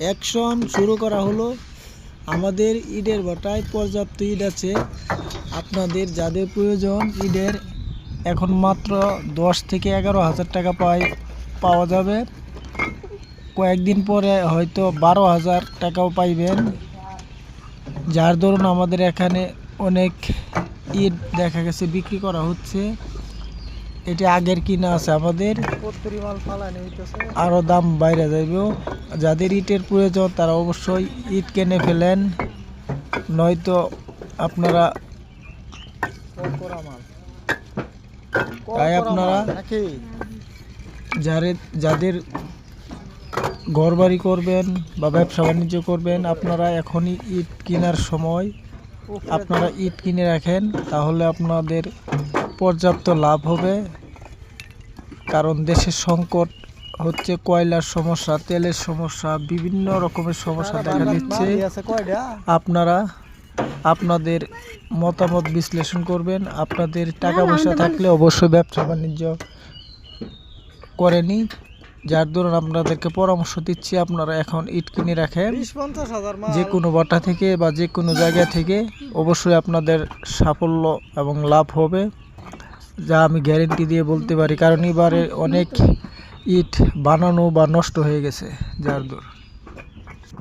Action শুরু করা হলো। আমাদের ইটের ভাটায় পর্যাপ্ত ইট আছে। আপনাদের যাদের প্রয়োজন ইটের, এখন মাত্র 10 থেকে 11,000 টাকা পাওয়া যাবে। কয়েকদিন পরে হয়তো 12,000 টাকাও পাইবেন। যার দরুন আমাদের এখানে অনেক ইট দেখা গেছে বিক্রি করা হচ্ছে। এটি আগের কিনা আছে আমাদের, আরও দাম বাইরে যাইব। যাদের ইটের প্রয়োজন তারা অবশ্যই ইট কিনে ফেলেন, নয়তো আপনারা যাদের ঘরবাড়ি করবেন বা ব্যবসা বাণিজ্য করবেন, আপনারা এখনই ইট কেনার সময়। আপনারা ইট কিনে রাখেন, তাহলে আপনাদের পর্যাপ্ত লাভ হবে। কারণ দেশের সংকট হচ্ছে, কয়লার সমস্যা, তেলের সমস্যা, বিভিন্ন রকমের সমস্যা দেখা দিচ্ছে। আপনারা আপনাদের মতামত বিশ্লেষণ করবেন। আপনাদের টাকা পয়সা থাকলে অবশ্যই ব্যবসা বাণিজ্য করেনি। যার দরুন আপনাদেরকে পরামর্শ দিচ্ছি, আপনারা এখন ইট কিনে রাখেন যে কোনো বাটা থেকে বা যে কোনো জায়গা থেকে। অবশ্যই আপনাদের সাফল্য এবং লাভ হবে, যা আমি গ্যারেন্টি দিয়ে বলতে পারি। কারণ এবারে অনেক ইট বানানো বা নষ্ট হয়ে গেছে যার দরুন।